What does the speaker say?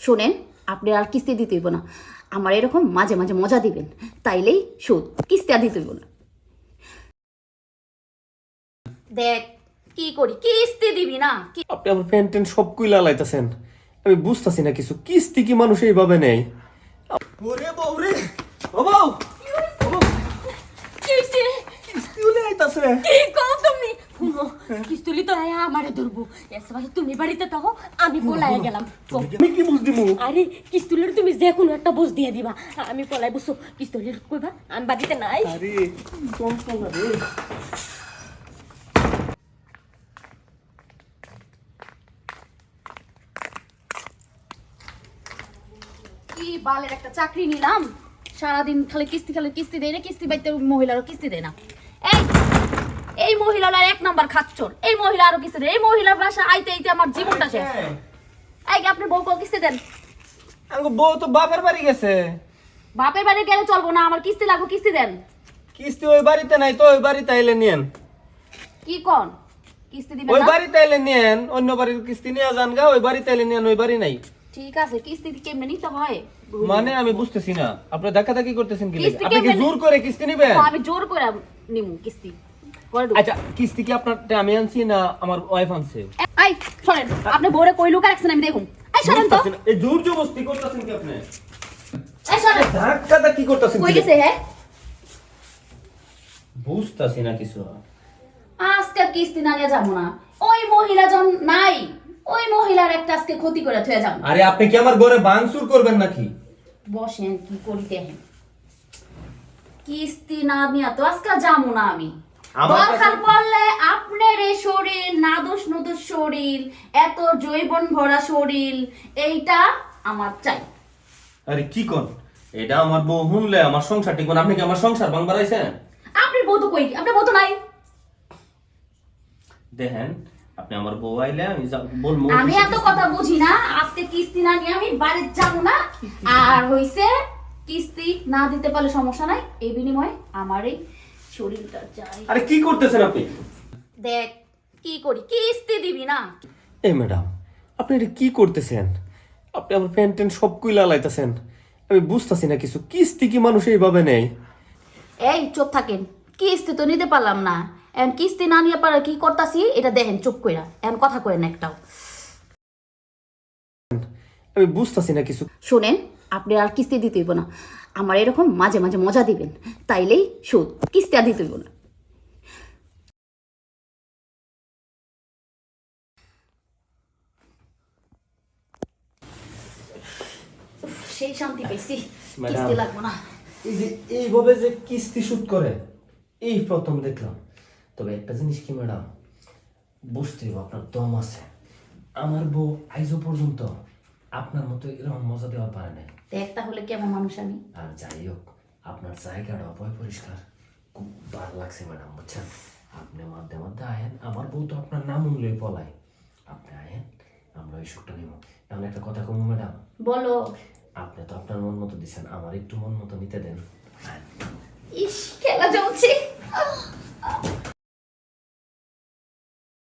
শোনেন, আপনি আর কিস্তি দিতে হইব না। আমার এরকম মাঝে মাঝে মজা দিবেন, তাইলেই শোধ, কিস্তি আর দিতে হইব না। দেখ কি করি, কিস্তি দিবি না? আপনি আমার প্যান্ট ট্যান্ট সব কুইলা লাইতাছেন, আমি বুঝতাছি না কিছু। কিস্তি কি মানুষ এইভাবে নেয়? ওরে বউ রে, ও বউ, কিস্তি হলে আইতাছে। কিস্তুলি তো আমারে ধরবো এসে তুমি বাড়িতে থাকো, আমি পলাই গেলাম। আমি কি বুঝ দিমু? আরে কিস্তুলির তুমি যে কোনো একটা বুঝ দিয়ে দিবা, আমি পলাই বুঝছো। কিস্তুলির কইবা আমি বাড়িতে নাই। আরে যন্ত্রণা রে। কি বালের একটা চাকরি নিলাম, সারাদিন খালি কিস্তি দেয় না, কিস্তি বাইতে মহিলারও কিস্তি দেয় না। এই মহিলার এক নাম্বার খাচ্চর, এই মহিলা আরো কিস্তি দেয়। এই মহিলার বাসা আইতে আইতে আমার জীবনটা শেষ। এই আপনি বউকে কিস্তি দেন। আঙ্গো বউ তো বাপের বাড়ি গেছে। বাপের বাড়ি গেলে চলবো না, আমার কিস্তি লাগবে, কিস্তি দেন। কিস্তি ওই বাড়িতে নাই তো, ওই বাড়িতে আইলে নিয়েন। কি কোন কিস্তি দিবেন ওই না? বাড়িতে আইলে নিয়েন, অন্য বাড়ির কিস্তি নিয়ে যান গা। ওই বাড়িতে আইলে নিয়েন, ওই বাড়ি নাই। ঠিক আছে, কিস্তি কেমনে নিতে হয়? মানে আমি বুঝতেছি না, আপনি ধাক্কাধাক্কি করতেছেন কি? কিস্তি আপনি কি কেমনে- জোর করে কিস্তি নিবেন? আমি জোর করে নিমু কিস্তি। পরে ঢুকো। আচ্ছা, কিস্তি কি আপনার আমি আনছি না আমার ওয়াইফ আনছে? এই শোনেন, আপনি বউরে কই লুকা রাখছেন আমি দেখুন। এই শোনেন তো, বুঝতাছি না, এই জোর জবরদস্তি করতেছেন কি আপনি? এই শোনেন ধাক্কাধাক্কি করতেছেন কই কি? গেছে হ্যাঁ? বুঝতাছি না কিছু। আজকে কিস্তি না নিয়ে যাবো না। ওই মহিলা জন নাই, ওই মহিলার একটা আজকে ক্ষতি করে থয়ে যাবো। আরে আপনি কি আমার ঘরে ভাঙচুর করবেন নাকি? বসেন, কি করি দেখেন। কিস্তি না নিয়ে তো আজকে যাবো না আমি। আমার কাছে- দরকার পড়লে আপনার এই শরীর, নাদুস নুদুস শরীর, এত জৈবন ভরা শরীর, এইটা আমার চাই। আরে কি কোন? এটা আমার বউ শুনলে আমার সংসার ঠিক না। আপনি কি আমার সংসার ভাঙবার আইছেন? আপনি বউ তো কই, আপনার বউ তো নাই। দেখেন, আপনি আমার বউ আইলে আমি বলবো। আমি এত কথা বুঝি না। আজকে কিস্তি না নিয়ে আমি বাড়ি যাবো না। আর হইছে, কিস্তি না দিতে পারলে সমস্যা নাই, এই বিনিময়ে আমার এই শরীরটা চাই। আরে কি করতেছেন আপনি? দেখ কি করি, কিস্তি দিবি না? এই ম্যাডাম, আপনি এটা কি করতেছেন? আপনি আমার প্যান্ট ট্যান্ট সব কুইলা লাইতাছেন, আমি বুঝতাছি না কিছু। কিস্তি কি মানুষ এইভাবে নেয়? এই চুপ থাকেন, কিস্তি তো নিতে পারলাম না। এখন কিস্তি না নিয়ে পারে কি করতাছি এটা দেখেন, চুপ কইরা এখন কথা কইেন একটাও। আমি বুঝতাছি না কিছু। শোনেন, আপনি আর কিস্তি দিতে হইব না। আমার এরকম মাঝে মাঝে মজা দিবেন, তাইলেই শোধ, কিস্তি আর দিতে হইব না। সেই শান্তি পেয়েছি, কিস্তি লাগবো না। এই যে এইভাবে যে কিস্তি সুদ করে, এই প্রথম দেখলাম। তবে একটা জিনিস কি ম্যাডাম, বুঝতে হবে আপনার দম আছে। আমার বউ আইজও পর্যন্ত আপনার মতো এরকম মজা দেওয়া পারে না। দেখ তাহলে কেমন মানুষ আমি। আর যাই হোক, আপনার জায়গাটা অপয় পরিষ্কার, খুব ভালো লাগছে ম্যাডাম, বুঝছেন? আপনি মধ্যে মধ্যে আয়েন, আমার বউ তো আপনার নাম উনলেই পলায়। আপনি আয়েন, আমরা ওই সুখটা নিব। এমন একটা কথা কমু ম্যাডাম, বলো। আপনি তো আপনার মন মতো দিচ্ছেন, আমার একটু মন মতো নিতে দেন। ইস, খেলা জমছে।